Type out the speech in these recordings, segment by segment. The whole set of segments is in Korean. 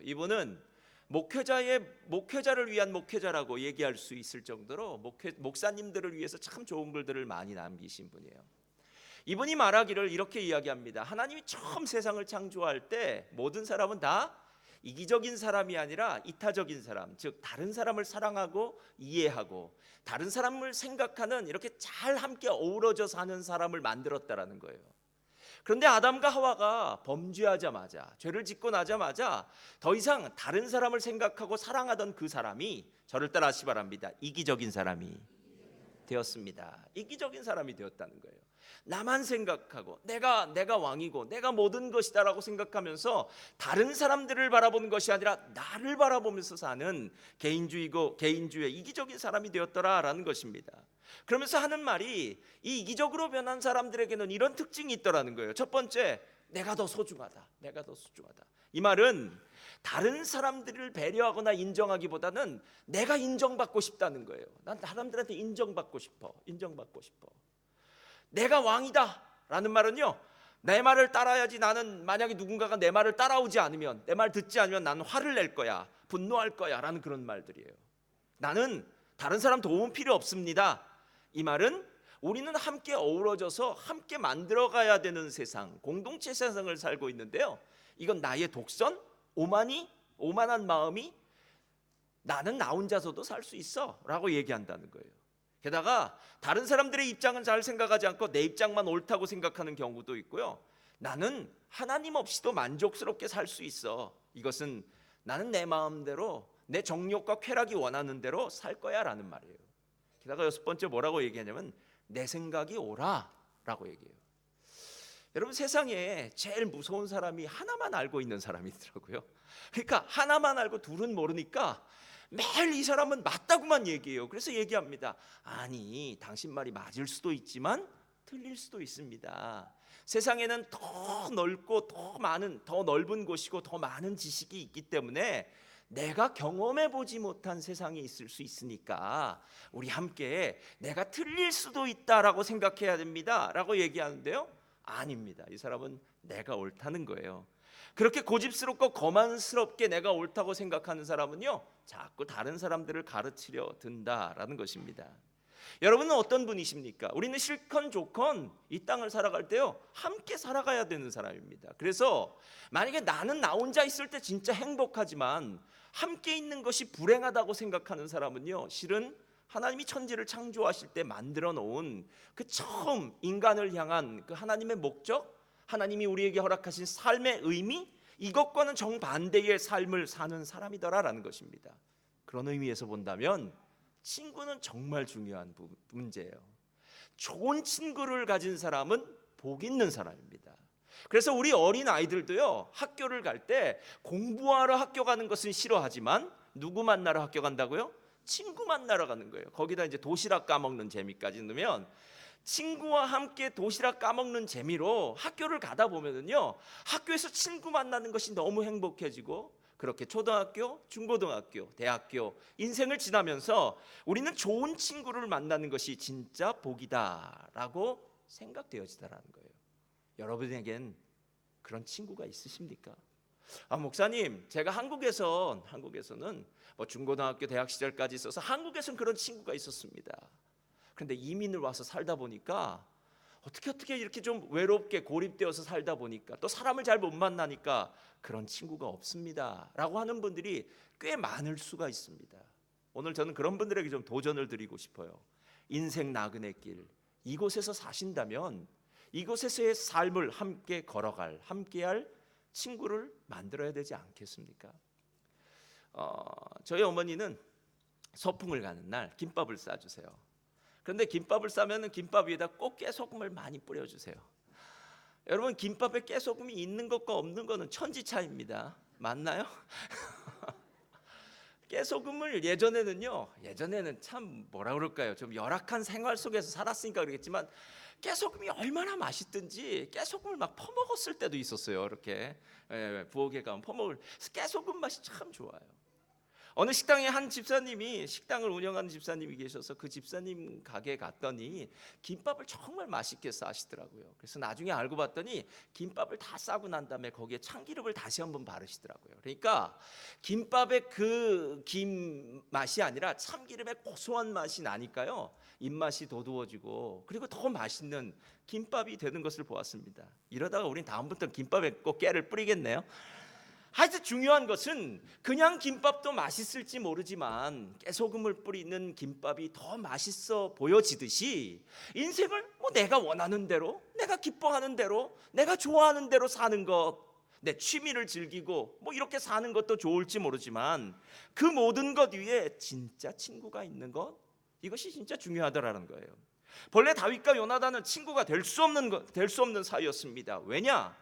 이분은 목회자를 위한 목회자라고 얘기할 수 있을 정도로 목사님들을 위해서 참 좋은 글들을 많이 남기신 분이에요. 이분이 말하기를 이렇게 이야기합니다. 하나님이 처음 세상을 창조할 때 모든 사람은 다 이기적인 사람이 아니라 이타적인 사람, 즉 다른 사람을 사랑하고 이해하고 다른 사람을 생각하는 이렇게 잘 함께 어우러져 사는 사람을 만들었다라는 거예요. 그런데 아담과 하와가 범죄하자마자, 죄를 짓고 나자마자 더 이상 다른 사람을 생각하고 사랑하던 그 사람이, 저를 따라하시 바랍니다, 이기적인 사람이 되었습니다. 이기적인 사람이 되었다는 거예요. 나만 생각하고 내가 왕이고 내가 모든 것이다라고 생각하면서 다른 사람들을 바라보는 것이 아니라 나를 바라보면서 사는 개인주의 이기적인 사람이 되었더라라는 것입니다. 그러면서 하는 말이, 이 이기적으로 변한 사람들에게는 이런 특징이 있더라는 거예요. 첫 번째, 내가 더 소중하다. 이 말은 다른 사람들을 배려하거나 인정하기보다는 내가 인정받고 싶다는 거예요. 난 사람들한테 인정받고 싶어. 내가 왕이다 라는 말은요, 내 말을 따라야지. 나는 만약에 누군가가 내 말을 따라오지 않으면, 내 말 듣지 않으면 나는 화를 낼 거야, 분노할 거야 라는 그런 말들이에요. 나는 다른 사람 도움 필요 없습니다. 이 말은 우리는 함께 어우러져서 함께 만들어가야 되는 세상, 공동체 세상을 살고 있는데요, 이건 나의 독선, 오만한 마음이 나는 나 혼자서도 살 수 있어 라고 얘기한다는 거예요. 게다가 다른 사람들의 입장은 잘 생각하지 않고 내 입장만 옳다고 생각하는 경우도 있고요, 나는 하나님 없이도 만족스럽게 살 수 있어, 이것은 나는 내 마음대로 내 정욕과 쾌락이 원하는 대로 살 거야 라는 말이에요. 게다가 여섯 번째 뭐라고 얘기하냐면 내 생각이 옳아 라고 얘기해요. 여러분, 세상에 제일 무서운 사람이 하나만 알고 있는 사람이 있더라고요. 그러니까 하나만 알고 둘은 모르니까 매일 이 사람은 맞다고만 얘기해요. 그래서 얘기합니다. 아니, 당신 말이 맞을 수도 있지만 틀릴 수도 있습니다. 세상에는 더 넓고 더 넓은 곳이고 더 많은 지식이 있기 때문에 내가 경험해 보지 못한 세상이 있을 수 있으니까 우리 함께 내가 틀릴 수도 있다라고 생각해야 됩니다 라고 얘기하는데요, 아닙니다. 이 사람은 내가 옳다는 거예요. 그렇게 고집스럽고 거만스럽게 내가 옳다고 생각하는 사람은요, 자꾸 다른 사람들을 가르치려 든다라는 것입니다. 여러분은 어떤 분이십니까? 우리는 싫건 좋건 이 땅을 살아갈 때요, 함께 살아가야 되는 사람입니다. 그래서 만약에 나는 나 혼자 있을 때 진짜 행복하지만 함께 있는 것이 불행하다고 생각하는 사람은요, 실은 하나님이 천지를 창조하실 때 만들어 놓은 그 처음 인간을 향한 그 하나님의 목적, 하나님이 우리에게 허락하신 삶의 의미, 이것과는 정반대의 삶을 사는 사람이더라라는 것입니다. 그런 의미에서 본다면 친구는 정말 중요한 문제예요. 좋은 친구를 가진 사람은 복 있는 사람입니다. 그래서 우리 어린 아이들도요, 학교를 갈 때 공부하러 학교 가는 것은 싫어하지만 누구 만나러 학교 간다고요? 친구 만나러 가는 거예요. 거기다 이제 도시락 까먹는 재미까지 넣으면, 친구와 함께 도시락 까먹는 재미로 학교를 가다 보면은요, 학교에서 친구 만나는 것이 너무 행복해지고, 그렇게 초등학교, 중고등학교, 대학교 인생을 지나면서 우리는 좋은 친구를 만나는 것이 진짜 복이다라고 생각되어지더라는 거예요. 여러분에겐 그런 친구가 있으십니까? 목사님, 제가 한국에서는 뭐 중고등학교, 대학 시절까지 있어서 한국에서는 그런 친구가 있었습니다. 그런데 이민을 와서 살다 보니까 어떻게 이렇게 좀 외롭게 고립되어서 살다 보니까, 또 사람을 잘 못 만나니까 그런 친구가 없습니다 라고 하는 분들이 꽤 많을 수가 있습니다. 오늘 저는 그런 분들에게 좀 도전을 드리고 싶어요. 인생 나그네 길, 이곳에서 사신다면 이곳에서의 삶을 함께 걸어갈, 함께할 친구를 만들어야 되지 않겠습니까? 저희 어머니는 소풍을 가는 날 김밥을 싸주세요. 그런데 김밥을 싸면 김밥 위에다 꼭 깨소금을 많이 뿌려주세요. 여러분, 김밥에 깨소금이 있는 것과 없는 것은 천지차이입니다. 맞나요? 깨소금을 예전에는 참 뭐라 그럴까요? 좀 열악한 생활 속에서 살았으니까 그러겠지만 깨소금이 얼마나 맛있든지 깨소금을 막 퍼먹었을 때도 있었어요. 이렇게 부엌에 가면 깨소금 맛이 참 좋아요. 어느 식당에 한 집사님이, 식당을 운영하는 집사님이 계셔서 그 집사님 가게에 갔더니 김밥을 정말 맛있게 싸시더라고요. 그래서 나중에 알고 봤더니 김밥을 다 싸고 난 다음에 거기에 참기름을 다시 한번 바르시더라고요. 그러니까 김밥의 그 김 맛이 아니라 참기름의 고소한 맛이 나니까요, 입맛이 돋우어지고 그리고 더 맛있는 김밥이 되는 것을 보았습니다. 이러다가 우린 다음부터 김밥에 꼭 깨를 뿌리겠네요. 하여튼 중요한 것은 그냥 김밥도 맛있을지 모르지만 깨소금을 뿌리는 김밥이 더 맛있어 보여지듯이 인생을 뭐 내가 원하는 대로, 내가 기뻐하는 대로, 내가 좋아하는 대로 사는 것, 내 취미를 즐기고 뭐 이렇게 사는 것도 좋을지 모르지만 그 모든 것 위에 진짜 친구가 있는 것, 이것이 진짜 중요하더라는 거예요. 본래 다윗과 요나단은 친구가 될 수 없는 사이였습니다. 왜냐?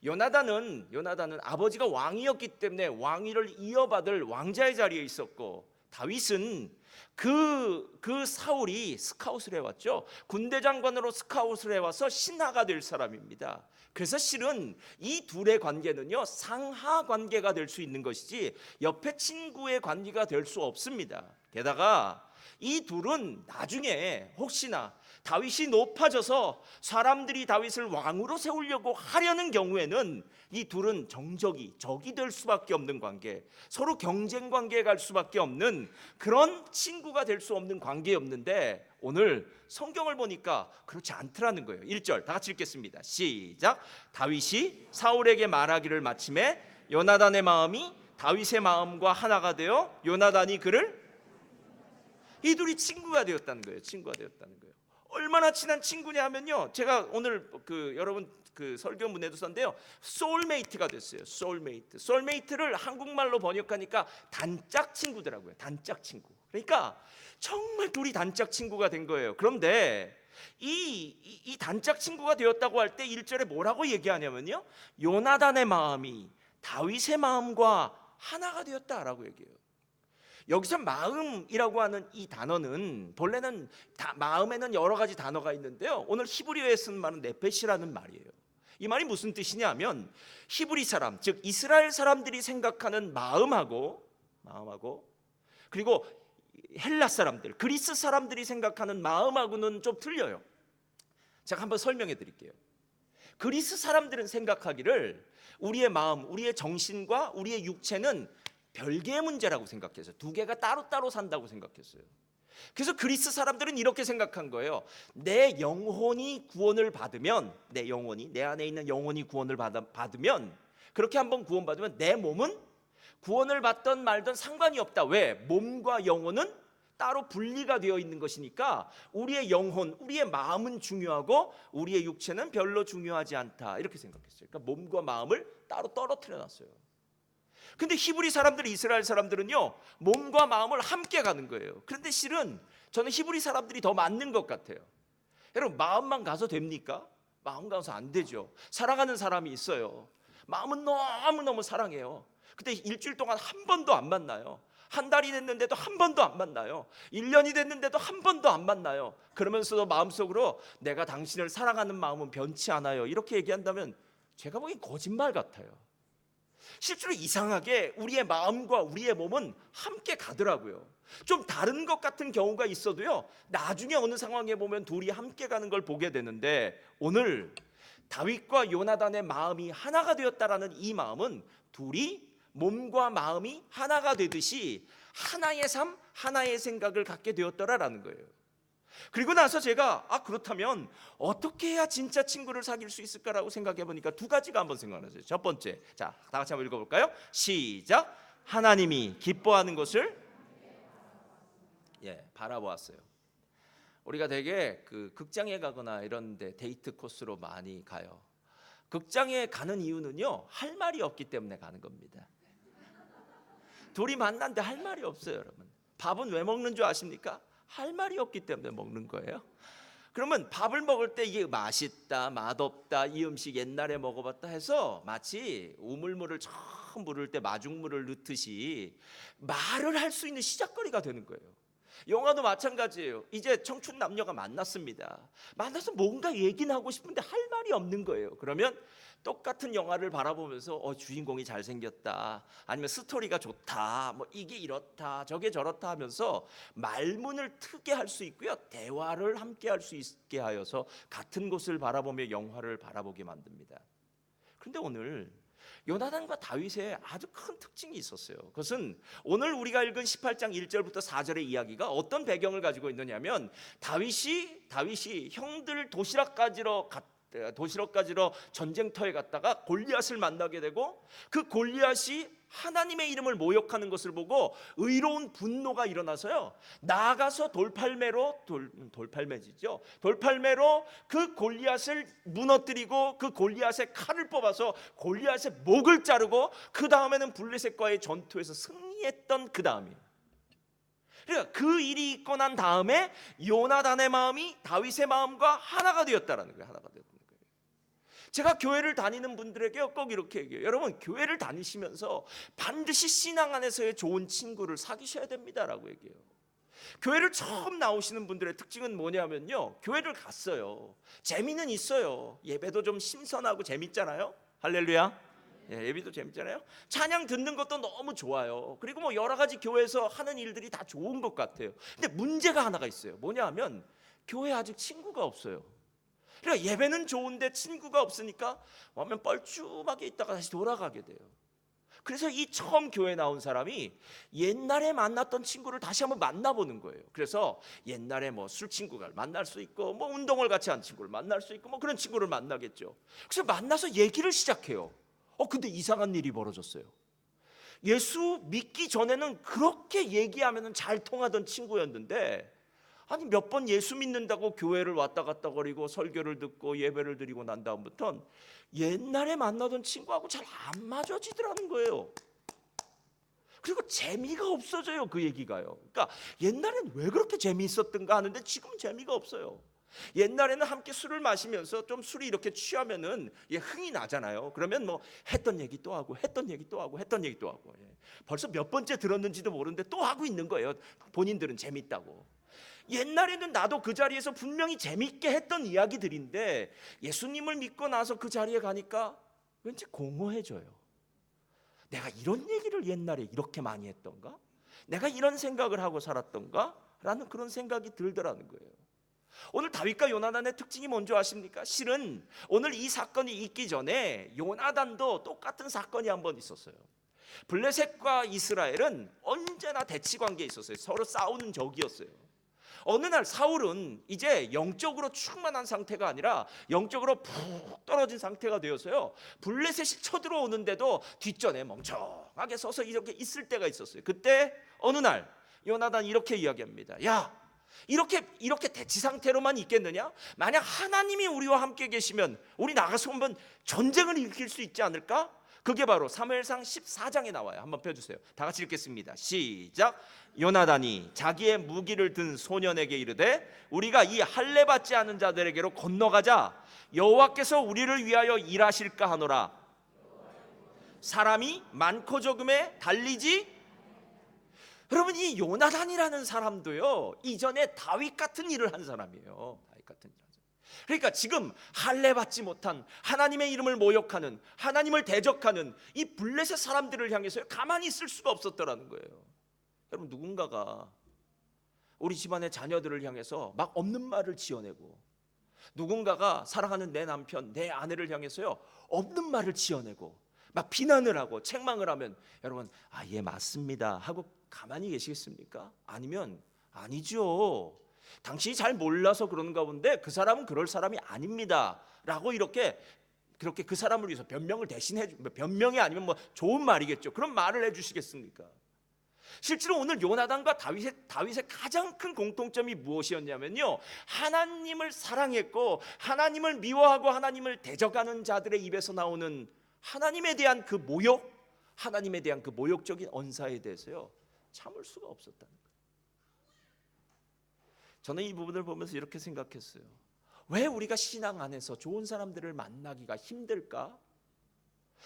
요나단은 아버지가 왕이었기 때문에 왕위를 이어받을 왕자의 자리에 있었고, 다윗은 그 사울이 스카웃을 해왔죠. 군대 장관으로 스카웃을 해와서 신하가 될 사람입니다. 그래서 실은 이 둘의 관계는요, 상하 관계가 될 수 있는 것이지 옆에 친구의 관계가 될 수 없습니다. 게다가 이 둘은 나중에 혹시나 다윗이 높아져서 사람들이 다윗을 왕으로 세우려고 하려는 경우에는 이 둘은 적이 될 수밖에 없는 관계, 서로 경쟁 관계에 갈 수밖에 없는 그런 친구가 될 수 없는 관계였는데, 오늘 성경을 보니까 그렇지 않더라는 거예요. 1절 다 같이 읽겠습니다. 시작. 다윗이 사울에게 말하기를 마침에 요나단의 마음이 다윗의 마음과 하나가 되어 요나단이 그를, 이 둘이 친구가 되었다는 거예요. 친구가 되었다는 거예요. 얼마나 친한 친구냐 하면요, 제가 오늘 여러분 설교문에도 썼는데요, 소울메이트가 됐어요. 소울메이트를 한국말로 번역하니까 단짝 친구더라고요. 단짝 친구. 그러니까 정말 둘이 단짝 친구가 된 거예요. 그런데 이 단짝 친구가 되었다고 할 때 1절에 뭐라고 얘기하냐면요, 요나단의 마음이 다윗의 마음과 하나가 되었다라고 얘기해요. 여기서 마음이라고 하는 이 단어는 본래는 마음에는 여러 가지 단어가 있는데요, 오늘 히브리어에 쓴 말은 네페시라는 말이에요. 이 말이 무슨 뜻이냐면, 히브리 사람, 즉 이스라엘 사람들이 생각하는 마음하고 그리고 헬라 사람들, 그리스 사람들이 생각하는 마음하고는 좀 틀려요. 제가 한번 설명해 드릴게요. 그리스 사람들은 생각하기를 우리의 마음, 우리의 정신과 우리의 육체는 별개의 문제라고 생각했어요. 두 개가 따로따로 산다고 생각했어요. 그래서 그리스 사람들은 이렇게 생각한 거예요. 내 영혼이 구원을 받으면, 내 안에 있는 영혼이 구원을 받으면, 그렇게 한번 구원받으면 내 몸은 구원을 받든 말든 상관이 없다. 왜? 몸과 영혼은 따로 분리가 되어 있는 것이니까 우리의 영혼, 우리의 마음은 중요하고 우리의 육체는 별로 중요하지 않다, 이렇게 생각했어요. 그러니까 몸과 마음을 따로 떨어뜨려 놨어요. 근데 히브리 사람들, 이스라엘 사람들은요, 몸과 마음을 함께 가는 거예요. 그런데 실은 저는 히브리 사람들이 더 맞는 것 같아요. 여러분, 마음만 가서 됩니까? 마음 가서 안 되죠. 사랑하는 사람이 있어요. 마음은 너무너무 사랑해요. 근데 일주일 동안 한 번도 안 만나요. 한 달이 됐는데도 한 번도 안 만나요. 1년이 됐는데도 한 번도 안 만나요. 그러면서도 마음속으로 내가 당신을 사랑하는 마음은 변치 않아요, 이렇게 얘기한다면 제가 보기엔 거짓말 같아요. 실제로 이상하게 우리의 마음과 우리의 몸은 함께 가더라고요. 좀 다른 것 같은 경우가 있어도요, 나중에 어느 상황에 보면 둘이 함께 가는 걸 보게 되는데, 오늘 다윗과 요나단의 마음이 하나가 되었다라는 이 마음은 둘이 몸과 마음이 하나가 되듯이 하나의 삶, 하나의 생각을 갖게 되었더라라는 거예요. 그리고 나서 제가 그렇다면 어떻게 해야 진짜 친구를 사귈 수 있을까라고 생각해 보니까 두 가지가 한번 생각나서요. 첫 번째, 자, 다 같이 한번 읽어볼까요? 시작. 하나님이 기뻐하는 것을 바라보았어요. 우리가 되게 극장에 가거나 이런 데 데이트 코스로 많이 가요. 극장에 가는 이유는요, 할 말이 없기 때문에 가는 겁니다. 둘이 만났는데 할 말이 없어요. 여러분, 밥은 왜 먹는 줄 아십니까? 할 말이 없기 때문에 먹는 거예요. 그러면 밥을 먹을 때 이게 맛있다, 맛없다, 이 음식 옛날에 먹어봤다 해서 마치 우물물을 처음 부를 때 마중물을 넣듯이 말을 할 수 있는 시작거리가 되는 거예요. 영화도 마찬가지예요. 이제 청춘 남녀가 만났습니다. 만나서 뭔가 얘기는 하고 싶은데 할 말이 없는 거예요. 그러면 똑같은 영화를 바라보면서 주인공이 잘생겼다, 아니면 스토리가 좋다, 뭐 이게 이렇다 저게 저렇다 하면서 말문을 트게 할 수 있고요, 대화를 함께 할 수 있게 하여서 같은 곳을 바라보며 영화를 바라보게 만듭니다. 그런데 오늘 요나단과 다윗의 아주 큰 특징이 있었어요. 그것은 오늘 우리가 읽은 18장 1절부터 4절의 이야기가 어떤 배경을 가지고 있느냐면, 다윗이 형들 도시락 가지러 전쟁터에 갔다가 골리앗을 만나게 되고, 그 골리앗이 하나님의 이름을 모욕하는 것을 보고 의로운 분노가 일어나서요, 나아가서 돌팔매로 그 골리앗을 무너뜨리고 그 골리앗의 칼을 뽑아서 골리앗의 목을 자르고, 그 다음에는 블레셋과의 전투에서 승리했던 그 다음이에요. 그러니까 그 일이 있고 난 다음에 요나단의 마음이 다윗의 마음과 하나가 되었다라는 거예요. 제가 교회를 다니는 분들에게 꼭 이렇게 얘기해요. 여러분, 교회를 다니시면서 반드시 신앙 안에서의 좋은 친구를 사귀셔야 됩니다라고 얘기해요. 교회를 처음 나오시는 분들의 특징은 뭐냐면요, 교회를 갔어요. 재미는 있어요. 예배도 좀 신선하고 재밌잖아요. 할렐루야. 예배도 재밌잖아요. 찬양 듣는 것도 너무 좋아요. 그리고 뭐 여러 가지 교회에서 하는 일들이 다 좋은 것 같아요. 근데 문제가 하나가 있어요. 뭐냐 하면 교회에 아직 친구가 없어요. 그러니까 예배는 좋은데 친구가 없으니까 와면 뻘쭘하게 있다가 다시 돌아가게 돼요. 그래서 이 처음 교회 나온 사람이 옛날에 만났던 친구를 다시 한번 만나보는 거예요. 그래서 옛날에 뭐 술 친구를 만날 수 있고, 뭐 운동을 같이 한 친구를 만날 수 있고, 뭐 그런 친구를 만나겠죠. 그래서 만나서 얘기를 시작해요. 근데 이상한 일이 벌어졌어요. 예수 믿기 전에는 그렇게 얘기하면 잘 통하던 친구였는데, 아니 몇 번 예수 믿는다고 교회를 왔다 갔다 거리고 설교를 듣고 예배를 드리고 난 다음부터는 옛날에 만나던 친구하고 잘 안 맞아지더라는 거예요. 그리고 재미가 없어져요, 그 얘기가요. 그러니까 옛날엔 왜 그렇게 재미있었던가 하는데 지금은 재미가 없어요. 옛날에는 함께 술을 마시면서 좀 술이 이렇게 취하면은 흥이 나잖아요. 그러면 뭐 했던 얘기 또 하고 했던 얘기 또 하고 했던 얘기 또 하고, 벌써 몇 번째 들었는지도 모르는데 또 하고 있는 거예요. 본인들은 재밌다고. 옛날에는 나도 그 자리에서 분명히 재밌게 했던 이야기들인데 예수님을 믿고 나서 그 자리에 가니까 왠지 공허해져요. 내가 이런 얘기를 옛날에 이렇게 많이 했던가? 내가 이런 생각을 하고 살았던가? 라는 그런 생각이 들더라는 거예요. 오늘 다윗과 요나단의 특징이 뭔지 아십니까? 실은 오늘 이 사건이 있기 전에 요나단도 똑같은 사건이 한번 있었어요. 블레셋과 이스라엘은 언제나 대치 관계에 있었어요. 서로 싸우는 적이었어요. 어느 날 사울은 이제 영적으로 충만한 상태가 아니라 영적으로 푹 떨어진 상태가 되어서요, 블레셋이 쳐들어오는데도 뒷전에 멍청하게 서서 이렇게 있을 때가 있었어요. 그때 어느 날 요나단이 이렇게 이야기합니다. 야, 이렇게 대치 상태로만 있겠느냐? 만약 하나님이 우리와 함께 계시면 우리 나가서 한번 전쟁을 일으킬 수 있지 않을까? 그게 바로 사무엘상 14장에 나와요. 한번 펴주세요. 다 같이 읽겠습니다. 시작. 요나단이 자기의 무기를 든 소년에게 이르되 우리가 이 할례 받지 않은 자들에게로 건너가자. 여호와께서 우리를 위하여 일하실까 하노라. 사람이 많고 적음에 달리지. 여러분, 이 요나단이라는 사람도요, 이전에 다윗 같은 일을 한 사람이에요. 다윗 같은 일. 그러니까 지금 할례 받지 못한, 하나님의 이름을 모욕하는, 하나님을 대적하는 이 블레셋 사람들을 향해서 가만히 있을 수가 없었더라는 거예요. 여러분, 누군가가 우리 집안의 자녀들을 향해서 막 없는 말을 지어내고, 누군가가 사랑하는 내 남편, 내 아내를 향해서요 없는 말을 지어내고 막 비난을 하고 책망을 하면 여러분, 예 맞습니다 하고 가만히 계시겠습니까? 아니면 아니죠, 당신이 잘 몰라서 그런가 본데 그 사람은 그럴 사람이 아닙니다 라고 그렇게 그 사람을 위해서 변명을 대신해, 변명이 아니면 뭐 좋은 말이겠죠, 그런 말을 해주시겠습니까? 실제로 오늘 요나단과 다윗의 가장 큰 공통점이 무엇이었냐면요, 하나님을 사랑했고 하나님을 미워하고 하나님을 대적하는 자들의 입에서 나오는 하나님에 대한 그 모욕, 하나님에 대한 그 모욕적인 언사에 대해서요 참을 수가 없었다는 거예요. 저는 이 부분을 보면서 이렇게 생각했어요. 왜 우리가 신앙 안에서 좋은 사람들을 만나기가 힘들까?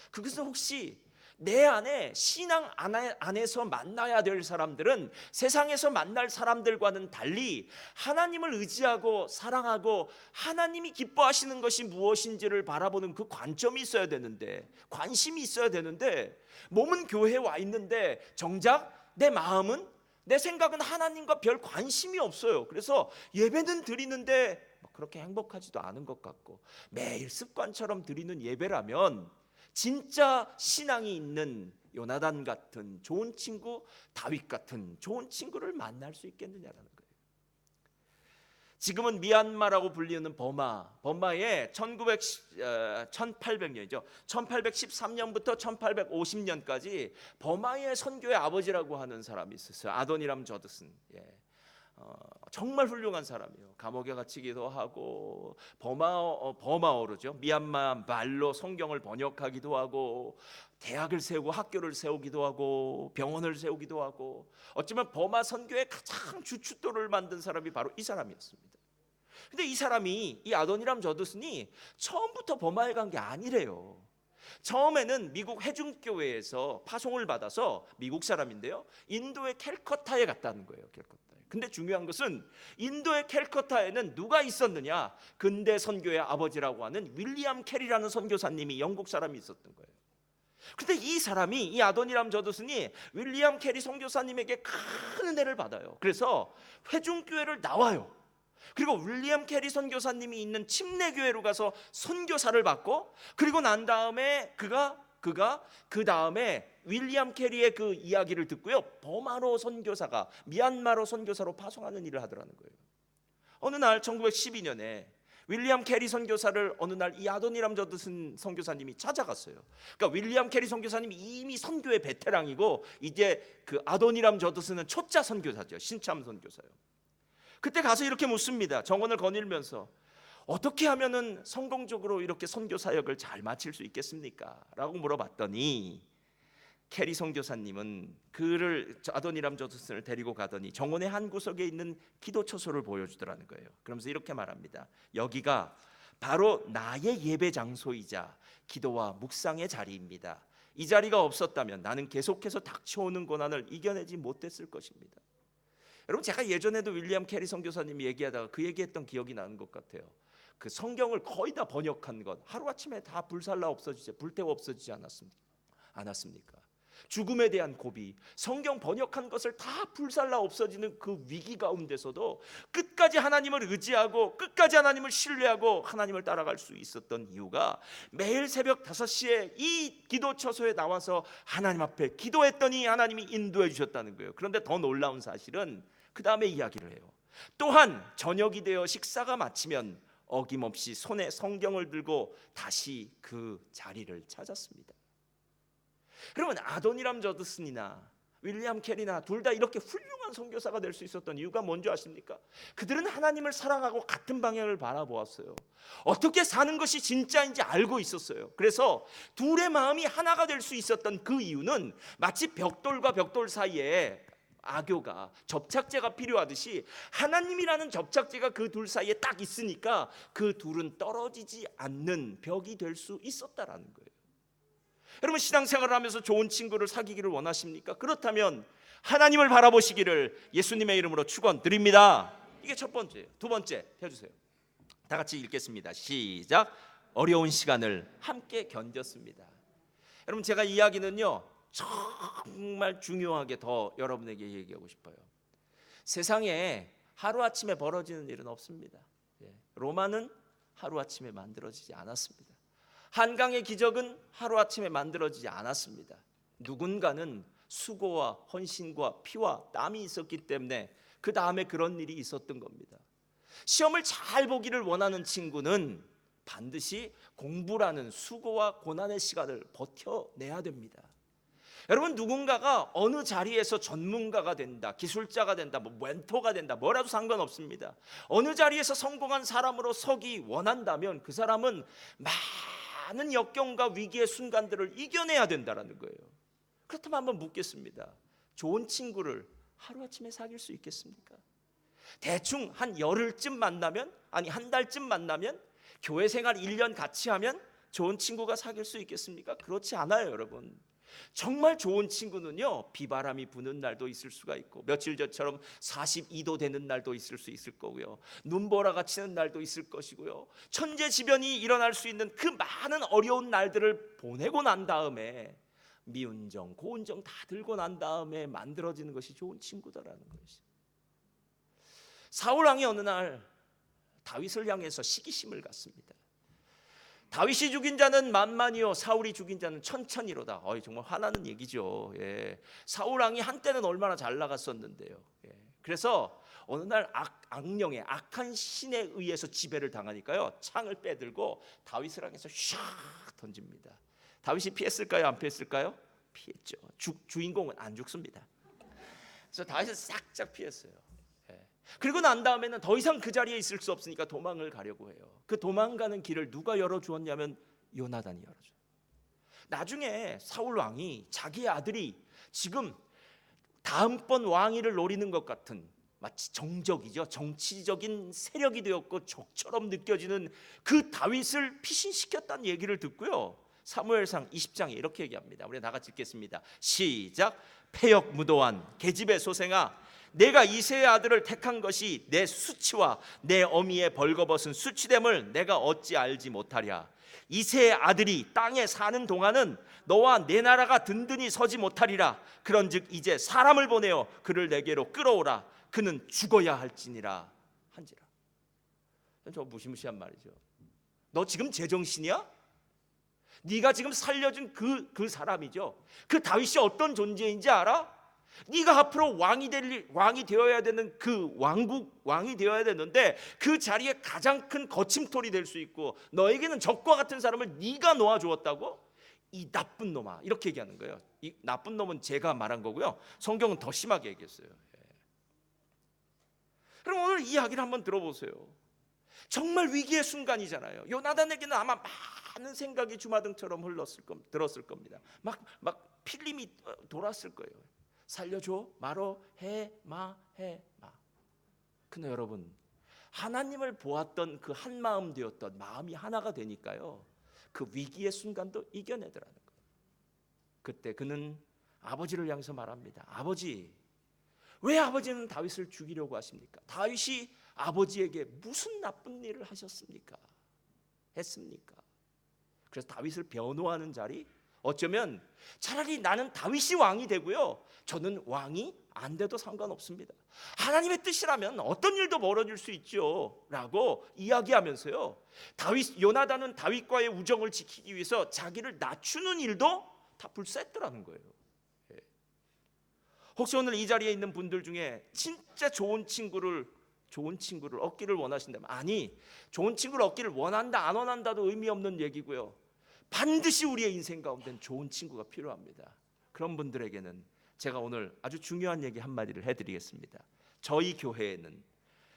그것은 혹시 내 안에 신앙 안에서 만나야 될 사람들은 세상에서 만날 사람들과는 달리 하나님을 의지하고 사랑하고 하나님이 기뻐하시는 것이 무엇인지를 바라보는 그 관점이 있어야 되는데, 관심이 있어야 되는데, 몸은 교회에 와 있는데 정작 내 마음은, 내 생각은 하나님과 별 관심이 없어요. 그래서 예배는 드리는데 그렇게 행복하지도 않은 것 같고, 매일 습관처럼 드리는 예배라면 진짜 신앙이 있는 요나단 같은 좋은 친구, 다윗 같은 좋은 친구를 만날 수 있겠느냐라는 거예요. 지금은 미얀마라고 불리는 버마에 1800년이죠. 1813년부터 1850년까지 버마의 선교의 아버지라고 하는 사람이 있었어요. 아도니람 저드슨. 정말 훌륭한 사람이에요. 감옥에 갇히기도 하고 버마어로죠. 미얀마 말로 성경을 번역하기도 하고, 대학을 세우고 학교를 세우기도 하고, 병원을 세우기도 하고, 어쩌면 버마 선교의 가장 주춧돌을 만든 사람이 바로 이 사람이었습니다. 근데 이 사람이, 이 아도니람 저드슨이 처음부터 버마에 간 게 아니래요. 처음에는 미국 회중교회에서 파송을 받아서, 미국 사람인데요, 인도의 캘커타에 갔다는 거예요. 캘커타에. 근데 중요한 것은 인도의 캘커타에는 누가 있었느냐? 근대 선교의 아버지라고 하는 윌리엄 캐리라는 선교사님이, 영국 사람이 있었던 거예요. 근데 이 사람이, 이 아도니람 저드슨이 윌리엄 캐리 선교사님에게 큰 은혜를 받아요. 그래서 회중교회를 나와요. 그리고 윌리엄 캐리 선교사님이 있는 침례교회로 가서 선교사를 받고, 그리고 난 다음에 그가 그 다음에 윌리엄 캐리의 그 이야기를 듣고요, 버마로 선교사가, 미얀마로 선교사로 파송하는 일을 하더라는 거예요. 어느 날 1912년에 윌리엄 캐리 선교사를 어느 날 이 아도니람 저드슨 선교사님이 찾아갔어요. 그러니까 윌리엄 캐리 선교사님이 이미 선교의 베테랑이고, 이제 그 아도니람 저드슨은 초짜 선교사죠. 신참 선교사요. 그때 가서 이렇게 묻습니다. 정원을 거닐면서 어떻게 하면은 성공적으로 이렇게 선교 사역을 잘 마칠 수 있겠습니까? 라고 물어봤더니 캐리 선교사님은 그를, 아도니람 저드슨을 데리고 가더니 정원의 한 구석에 있는 기도 처소를 보여주더라는 거예요. 그러면서 이렇게 말합니다. 여기가 바로 나의 예배 장소이자 기도와 묵상의 자리입니다. 이 자리가 없었다면 나는 계속해서 닥쳐오는 고난을 이겨내지 못했을 것입니다. 여러분, 제가 예전에도 윌리엄 캐리 선교사님이 얘기하다가 그 얘기했던 기억이 나는 것 같아요. 그 성경을 거의 다 번역한 것 하루아침에 다 불살라 없어지지, 불태워 없어지지 않았습니까? 죽음에 대한 고비, 성경 번역한 것을 다 불살라 없어지는 그 위기 가운데서도 끝까지 하나님을 의지하고 끝까지 하나님을 신뢰하고 하나님을 따라갈 수 있었던 이유가, 매일 새벽 5시에 이 기도 처소에 나와서 하나님 앞에 기도했더니 하나님이 인도해 주셨다는 거예요. 그런데 더 놀라운 사실은 그 다음에 이야기를 해요. 또한 저녁이 되어 식사가 마치면 어김없이 손에 성경을 들고 다시 그 자리를 찾았습니다. 그러면 아도니람 저드슨이나 윌리엄 캐리나 둘 다 이렇게 훌륭한 선교사가 될 수 있었던 이유가 뭔지 아십니까? 그들은 하나님을 사랑하고 같은 방향을 바라보았어요. 어떻게 사는 것이 진짜인지 알고 있었어요. 그래서 둘의 마음이 하나가 될 수 있었던 그 이유는, 마치 벽돌과 벽돌 사이에 악교가, 접착제가 필요하듯이 하나님이라는 접착제가 그 둘 사이에 딱 있으니까 그 둘은 떨어지지 않는 벽이 될 수 있었다라는 거예요. 여러분, 신앙생활을 하면서 좋은 친구를 사귀기를 원하십니까? 그렇다면 하나님을 바라보시기를 예수님의 이름으로 축원드립니다. 이게 첫 번째예요. 두 번째 해주세요. 다 같이 읽겠습니다. 시작. 어려운 시간을 함께 견뎠습니다. 여러분, 제가 이야기는요 정말 중요하게 더 여러분에게 얘기하고 싶어요. 세상에 하루아침에 벌어지는 일은 없습니다. 로마는 하루아침에 만들어지지 않았습니다. 한강의 기적은 하루아침에 만들어지지 않았습니다. 누군가는 수고와 헌신과 피와 땀이 있었기 때문에 그 다음에 그런 일이 있었던 겁니다. 시험을 잘 보기를 원하는 친구는 반드시 공부라는 수고와 고난의 시간을 버텨내야 됩니다. 여러분, 누군가가 어느 자리에서 전문가가 된다, 기술자가 된다, 멘토가 된다, 뭐라도 상관없습니다. 어느 자리에서 성공한 사람으로 서기 원한다면 그 사람은 많은 역경과 위기의 순간들을 이겨내야 된다는 거예요. 그렇다면 한번 묻겠습니다. 좋은 친구를 하루아침에 사귈 수 있겠습니까? 대충 한 열흘쯤 만나면, 아니 한 달쯤 만나면, 교회 생활 1년 같이 하면 좋은 친구가 사귈 수 있겠습니까? 그렇지 않아요, 여러분. 정말 좋은 친구는요, 비바람이 부는 날도 있을 수가 있고, 며칠 전처럼 42도 되는 날도 있을 수 있을 거고요, 눈보라가 치는 날도 있을 것이고요, 천재지변이 일어날 수 있는 그 많은 어려운 날들을 보내고 난 다음에, 미운 정, 고운 정 다 들고 난 다음에 만들어지는 것이 좋은 친구다라는 것이. 사울 왕이 어느 날 다윗을 향해서 시기심을 갖습니다. 다윗이 죽인 자는 만만이요 사울이 죽인 자는 천천히로다. 정말 화나는 얘기죠. 사울 왕이 한때는 얼마나 잘 나갔었는데요. 그래서 어느 날 악령의 악한 신에 의해서 지배를 당하니까요, 창을 빼들고 다윗을 향해서 샥 던집니다. 다윗이 피했을까요? 안 피했을까요? 피했죠. 주인공은 안 죽습니다. 그래서 다윗은 싹싹 피했어요. 그리고 난 다음에는 더 이상 그 자리에 있을 수 없으니까 도망을 가려고 해요. 그 도망가는 길을 누가 열어주었냐면 요나단이 열어줘요. 나중에 사울 왕이 자기의 아들이 지금 다음번 왕위를 노리는 것 같은, 마치 정적이죠, 정치적인 세력이 되었고 적처럼 느껴지는 그 다윗을 피신시켰다는 얘기를 듣고요, 사무엘상 20장에 이렇게 얘기합니다. 우리 다 같이 읽겠습니다. 시작. 패역무도한 계집의 소생아, 내가 이새의 아들을 택한 것이 내 수치와 내 어미의 벌거벗은 수치됨을 내가 어찌 알지 못하랴. 이새의 아들이 땅에 사는 동안은 너와 내 나라가 든든히 서지 못하리라. 그런즉 이제 사람을 보내어 그를 내게로 끌어오라. 그는 죽어야 할지니라 한지라. 저 무시무시한 말이죠. 너 지금 제정신이야? 네가 지금 살려준 그 사람이죠. 그 다윗이 어떤 존재인지 알아? 네가 앞으로 왕이 되어야 되는 그 왕이 되어야 되는데, 그 자리에 가장 큰 거침돌이 될 수 있고 너에게는 적과 같은 사람을 네가 놓아주었다고? 이 나쁜 놈아, 이렇게 얘기하는 거예요. 이 나쁜 놈은 제가 말한 거고요, 성경은 더 심하게 얘기했어요. 그럼 오늘 이야기를 한번 들어보세요. 정말 위기의 순간이잖아요. 요나단에게는 아마 많은 생각이 주마등처럼 들었을 겁니다. 막 필름이 돌았을 거예요. 살려줘, 말어, 해마. 근데 여러분, 하나님을 보았던 그 한 마음 되었던 마음이 하나가 되니까요, 그 위기의 순간도 이겨내더라는 거예요. 그때 그는 아버지를 향해서 말합니다. 아버지, 왜 아버지는 다윗을 죽이려고 하십니까? 다윗이 아버지에게 무슨 나쁜 일을 했습니까? 그래서 다윗을 변호하는 자리, 어쩌면 차라리 나는 다윗이 왕이 되고요, 저는 왕이 안 돼도 상관없습니다. 하나님의 뜻이라면 어떤 일도 벌어질 수 있죠 라고 이야기하면서요, 요나단은 다윗과의 우정을 지키기 위해서 자기를 낮추는 일도 다 불사했더라는 거예요. 혹시 오늘 이 자리에 있는 분들 중에 진짜 좋은 친구를 얻기를 원하신다면, 아니, 좋은 친구를 얻기를 원한다 안 원한다도 의미 없는 얘기고요, 반드시 우리의 인생 가운데는 좋은 친구가 필요합니다. 그런 분들에게는 제가 오늘 아주 중요한 얘기 한마디를 해드리겠습니다. 저희 교회에는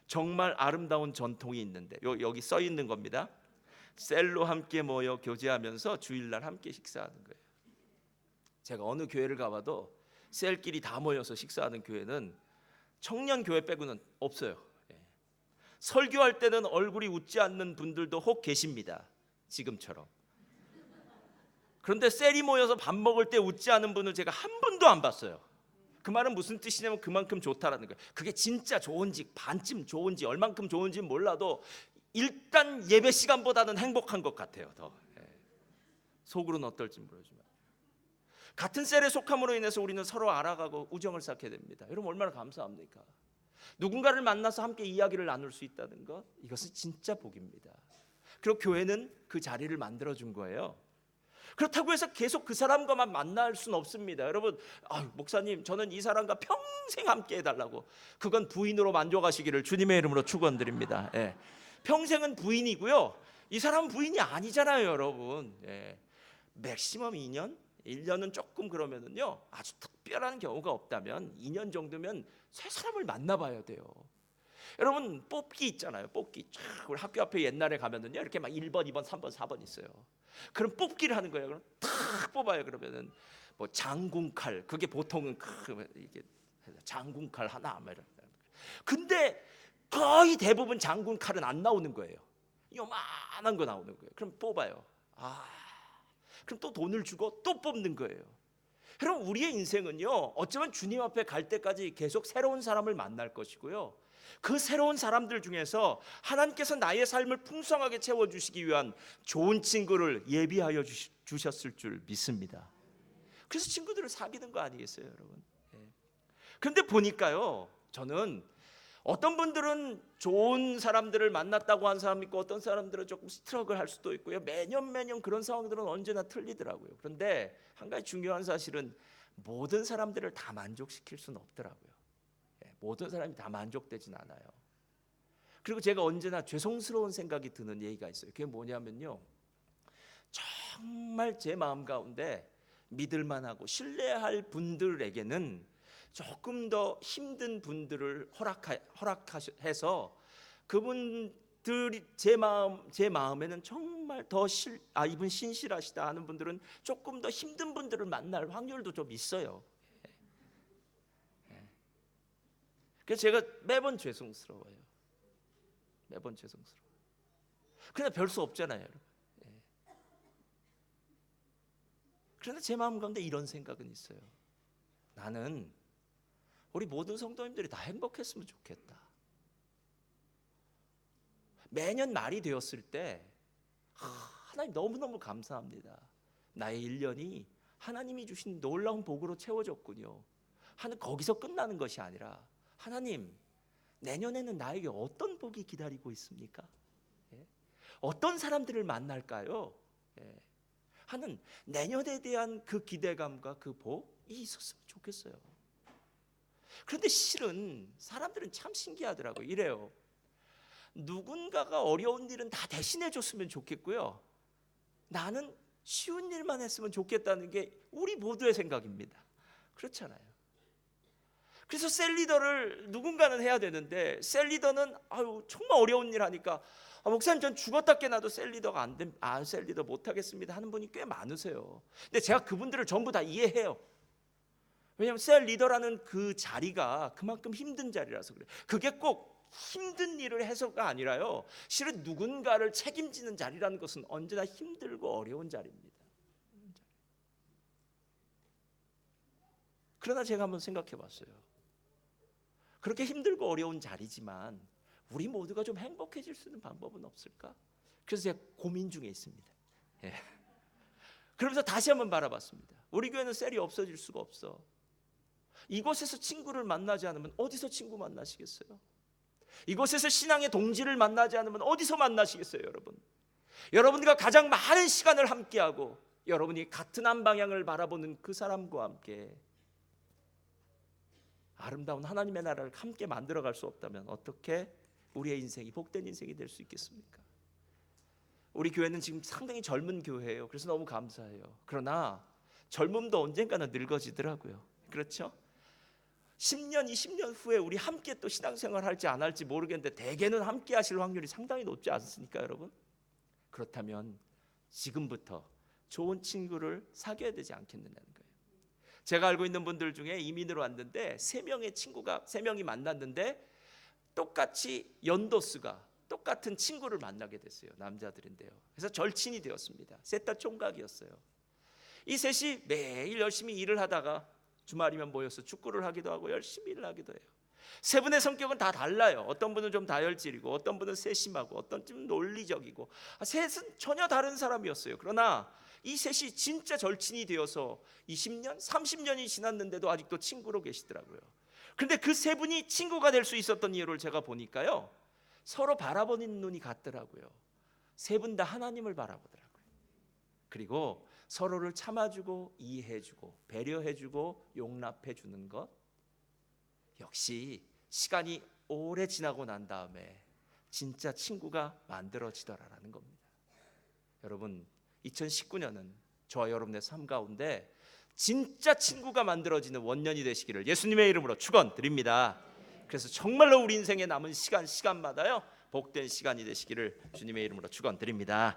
정말 아름다운 전통이 있는데, 여기 써 있는 겁니다. 셀로 함께 모여 교제하면서 주일날 함께 식사하는 거예요. 제가 어느 교회를 가봐도 셀끼리 다 모여서 식사하는 교회는 청년 교회 빼고는 없어요. 설교할 때는 얼굴이 웃지 않는 분들도 혹 계십니다, 지금처럼. 그런데 셀이 모여서 밥 먹을 때 웃지 않은 분을 제가 한 번도 안 봤어요. 그 말은 무슨 뜻이냐면 그만큼 좋다라는 거예요. 그게 진짜 좋은지, 반쯤 좋은지, 얼만큼 좋은지는 몰라도 일단 예배 시간보다는 행복한 것 같아요. 더 속으로는 어떨지 모르지만, 같은 셀에 속함으로 인해서 우리는 서로 알아가고 우정을 쌓게 됩니다. 여러분, 얼마나 감사합니까? 누군가를 만나서 함께 이야기를 나눌 수 있다는 것, 이것은 진짜 복입니다. 그리고 교회는 그 자리를 만들어준 거예요. 그렇다고 해서 계속 그 사람과만 만날 수는 없습니다. 여러분, 목사님, 저는 이 사람과 평생 함께 해달라고, 그건 부인으로 만족하시기를 주님의 이름으로 축원드립니다. 평생은 부인이고요, 이 사람은 부인이 아니잖아요, 여러분. 맥시멈 2년? 1년은 조금 그러면은요, 아주 특별한 경우가 없다면 2년 정도면 새 사람을 만나봐야 돼요. 여러분, 뽑기 있잖아요. 뽑기. 우리 학교 앞에 옛날에 가면은요, 이렇게 막 1번, 2번, 3번, 4번 있어요. 그럼 뽑기를 하는 거예요. 그럼 탁 뽑아요. 그러면은 뭐 장군칼, 그게 보통은 이게 장군칼 하나 막 이런. 근데 거의 대부분 장군칼은 안 나오는 거예요. 요만한 거 나오는 거예요. 그럼 뽑아요. 그럼 또 돈을 주고 또 뽑는 거예요. 여러분, 우리의 인생은요, 어쩌면 주님 앞에 갈 때까지 계속 새로운 사람을 만날 것이고요, 그 새로운 사람들 중에서 하나님께서 나의 삶을 풍성하게 채워주시기 위한 좋은 친구를 예비하여 주셨을 줄 믿습니다. 그래서 친구들을 사귀는 거 아니겠어요, 여러분? 그런데 보니까요, 저는 어떤 분들은 좋은 사람들을 만났다고 하는 사람이 있고, 어떤 사람들은 조금 스트럭을 할 수도 있고요. 매년 그런 상황들은 언제나 틀리더라고요. 그런데 한 가지 중요한 사실은 모든 사람들을 다 만족시킬 수는 없더라고요. 모든 사람이 다 만족되진 않아요. 그리고 제가 언제나 죄송스러운 생각이 드는 얘기가 있어요. 그게 뭐냐면요, 정말 제 마음 가운데 믿을만하고 신뢰할 분들에게는 조금 더 힘든 분들을 허락해서 그분들이 제 마음에는 정말 더 이분 신실하시다 하는 분들은 조금 더 힘든 분들을 만날 확률도 좀 있어요. 그래서 제가 매번 죄송스러워요. 매번 죄송스러워요. 그러나 별 수 없잖아요, 여러분. 그런데 제 마음 가운데 이런 생각은 있어요. 나는 우리 모든 성도님들이 다 행복했으면 좋겠다. 매년 말이 되었을 때 하나님 너무너무 감사합니다. 나의 1년이 하나님이 주신 놀라운 복으로 채워졌군요. 거기서 끝나는 것이 아니라, 하나님, 내년에는 나에게 어떤 복이 기다리고 있습니까? 어떤 사람들을 만날까요? 하는 내년에 대한 그 기대감과 그 복이 있었으면 좋겠어요. 그런데 실은 사람들은 참 신기하더라고요. 이래요. 누군가가 어려운 일은 다 대신해 줬으면 좋겠고요, 나는 쉬운 일만 했으면 좋겠다는 게 우리 모두의 생각입니다. 그렇잖아요. 그래서 셀리더를 누군가는 해야 되는데, 셀리더는 정말 어려운 일 하니까, 목사님, 전 죽었다 깨나도 셀리더가 안 됨, 셀리더 못 하겠습니다 하는 분이 꽤 많으세요. 근데 제가 그분들을 전부 다 이해해요. 왜냐하면 셀리더라는 그 자리가 그만큼 힘든 자리라서 그래요. 그게 꼭 힘든 일을 해서가 아니라요, 실은 누군가를 책임지는 자리라는 것은 언제나 힘들고 어려운 자리입니다. 그러나 제가 한번 생각해 봤어요. 그렇게 힘들고 어려운 자리지만 우리 모두가 좀 행복해질 수 있는 방법은 없을까? 그래서 제가 고민 중에 있습니다. 그러면서 다시 한번 바라봤습니다. 우리 교회는 셀이 없어질 수가 없어. 이곳에서 친구를 만나지 않으면 어디서 친구 만나시겠어요? 이곳에서 신앙의 동지를 만나지 않으면 어디서 만나시겠어요, 여러분? 여러분과 가장 많은 시간을 함께하고 여러분이 같은 한 방향을 바라보는 그 사람과 함께 아름다운 하나님의 나라를 함께 만들어갈 수 없다면 어떻게 우리의 인생이 복된 인생이 될 수 있겠습니까? 우리 교회는 지금 상당히 젊은 교회예요. 그래서 너무 감사해요. 그러나 젊음도 언젠가는 늙어지더라고요. 그렇죠? 10년, 20년 후에 우리 함께 또 신앙생활 할지 안 할지 모르겠는데 대개는 함께 하실 확률이 상당히 높지 않습니까, 여러분? 그렇다면 지금부터 좋은 친구를 사귀어야 되지 않겠느냐는 거예요. 제가 알고 있는 분들 중에 이민으로 왔는데 3명이 만났는데 똑같이 연도수가 똑같은 친구를 만나게 됐어요. 남자들인데요. 그래서 절친이 되었습니다. 셋 다 총각이었어요. 이 셋이 매일 열심히 일을 하다가 주말이면 모여서 축구를 하기도 하고 열심히 일을 하기도 해요. 세 분의 성격은 다 달라요. 어떤 분은 좀 다혈질이고, 어떤 분은 세심하고, 어떤 좀 논리적이고, 셋은 전혀 다른 사람이었어요. 그러나 이 셋이 진짜 절친이 되어서 20년, 30년이 지났는데도 아직도 친구로 계시더라고요. 그런데 그 세 분이 친구가 될 수 있었던 이유를 제가 보니까요, 서로 바라보는 눈이 같더라고요. 세 분 다 하나님을 바라보더라고요. 그리고 서로를 참아주고 이해해주고 배려해주고 용납해주는 것, 역시 시간이 오래 지나고 난 다음에 진짜 친구가 만들어지더라라는 겁니다. 여러분, 2019년은 저와 여러분의 삶 가운데 진짜 친구가 만들어지는 원년이 되시기를 예수님의 이름으로 축원드립니다. 그래서 정말로 우리 인생에 남은 시간마다요 복된 시간이 되시기를 주님의 이름으로 축원드립니다.